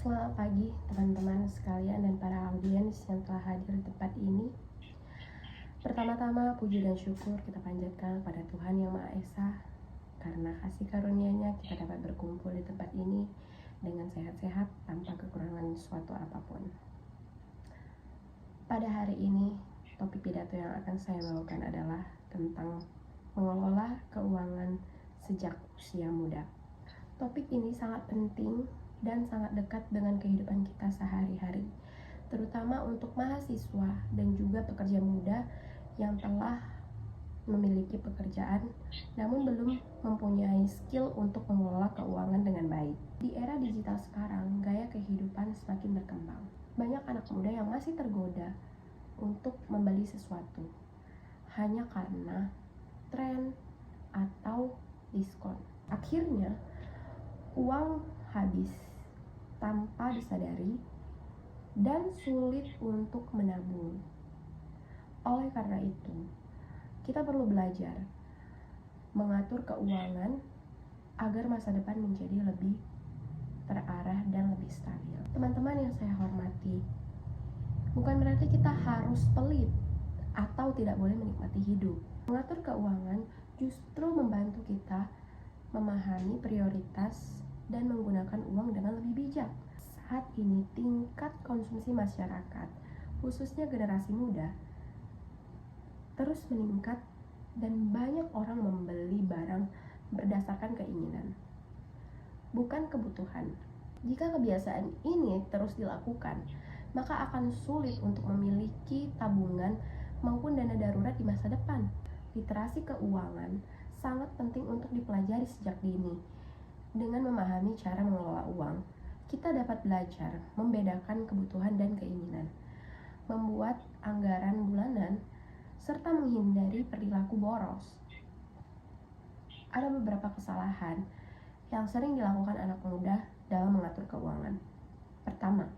Selamat pagi teman-teman sekalian dan para audiens yang telah hadir di tempat ini. Pertama-tama puji dan syukur kita panjatkan pada Tuhan Yang Maha Esa, karena kasih karunia-Nya kita dapat berkumpul di tempat ini dengan sehat-sehat tanpa kekurangan suatu apapun. Pada hari ini, topik pidato yang akan saya bawakan adalah tentang mengelola keuangan sejak usia muda. Topik ini sangat penting dan sangat dekat dengan kehidupan kita sehari-hari, terutama untuk mahasiswa dan juga pekerja muda yang telah memiliki pekerjaan namun belum mempunyai skill untuk mengelola keuangan dengan baik. Di era digital sekarang, gaya kehidupan semakin berkembang. Banyak anak muda yang masih tergoda untuk membeli sesuatu hanya karena tren atau diskon. Akhirnya, uang habis tanpa disadari dan sulit untuk menabung. Oleh karena itu, kita perlu belajar mengatur keuangan agar masa depan menjadi lebih terarah dan lebih stabil. Teman-teman yang saya hormati, bukan berarti kita harus pelit atau tidak boleh menikmati hidup. Mengatur keuangan justru membantu kita memahami prioritas dan menggunakan uang dengan lebih bijak. Saat ini tingkat konsumsi masyarakat, khususnya generasi muda, terus meningkat dan banyak orang membeli barang berdasarkan keinginan, bukan kebutuhan. Jika kebiasaan ini terus dilakukan, maka akan sulit untuk memiliki tabungan maupun dana darurat di masa depan. Literasi keuangan sangat penting untuk dipelajari sejak dini. Dengan memahami cara mengelola uang, kita dapat belajar membedakan kebutuhan dan keinginan, membuat anggaran bulanan, serta menghindari perilaku boros. Ada beberapa kesalahan yang sering dilakukan anak muda dalam mengatur keuangan. Pertama,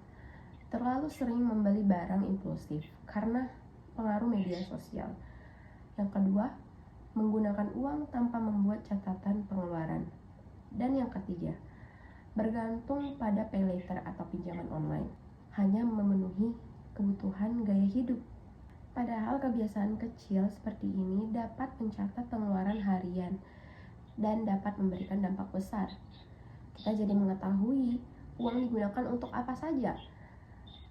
terlalu sering membeli barang impulsif karena pengaruh media sosial. Yang kedua, menggunakan uang tanpa membuat catatan pengeluaran. Dan yang ketiga, bergantung pada pay later atau pinjaman online, hanya memenuhi kebutuhan gaya hidup. Padahal kebiasaan kecil seperti ini dapat mencatat pengeluaran harian dan dapat memberikan dampak besar. Kita jadi mengetahui uang digunakan untuk apa saja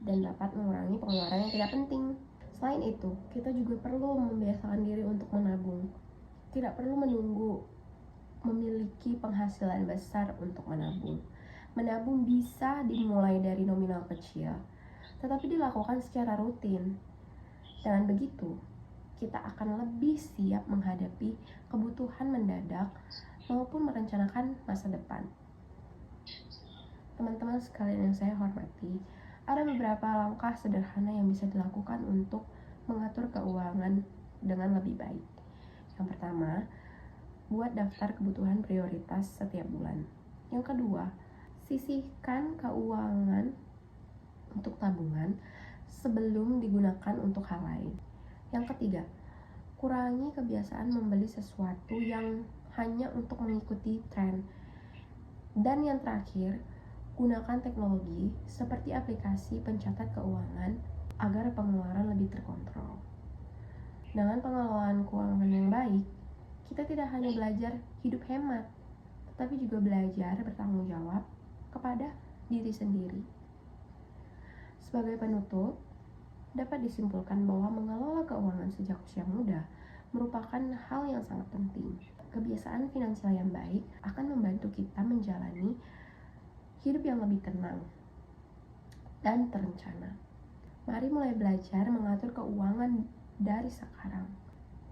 dan dapat mengurangi pengeluaran yang tidak penting. Selain itu, kita juga perlu membiasakan diri untuk menabung. Tidak perlu menunggu memiliki penghasilan besar untuk menabung. Menabung bisa dimulai dari nominal kecil, tetapi dilakukan secara rutin. Dengan begitu, kita akan lebih siap menghadapi kebutuhan mendadak maupun merencanakan masa depan. Teman-teman sekalian yang saya hormati, ada beberapa langkah sederhana yang bisa dilakukan untuk mengatur keuangan dengan lebih baik. Yang pertama, buat daftar kebutuhan prioritas setiap bulan. Yang kedua, sisihkan keuangan untuk tabungan sebelum digunakan untuk hal lain. Yang ketiga, kurangi kebiasaan membeli sesuatu yang hanya untuk mengikuti tren. Dan yang terakhir, gunakan teknologi seperti aplikasi pencatat keuangan agar pengeluaran lebih terkontrol. Dengan pengelolaan keuangan yang baik, kita tidak hanya belajar hidup hemat, tetapi juga belajar bertanggung jawab kepada diri sendiri. Sebagai penutup, dapat disimpulkan bahwa mengelola keuangan sejak usia muda merupakan hal yang sangat penting. Kebiasaan finansial yang baik akan membantu kita menjalani hidup yang lebih tenang dan terencana. Mari mulai belajar mengatur keuangan dari sekarang,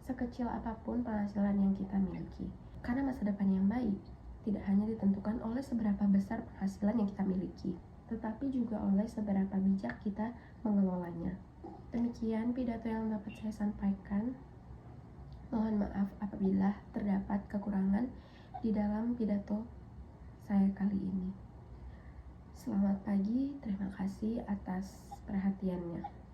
sekecil apapun penghasilan yang kita miliki. Karena masa depan yang baik tidak hanya ditentukan oleh seberapa besar penghasilan yang kita miliki, tetapi juga oleh seberapa bijak kita mengelolanya. Demikian pidato yang dapat saya sampaikan. Mohon maaf apabila terdapat kekurangan di dalam pidato saya kali ini. Selamat pagi, terima kasih atas perhatiannya.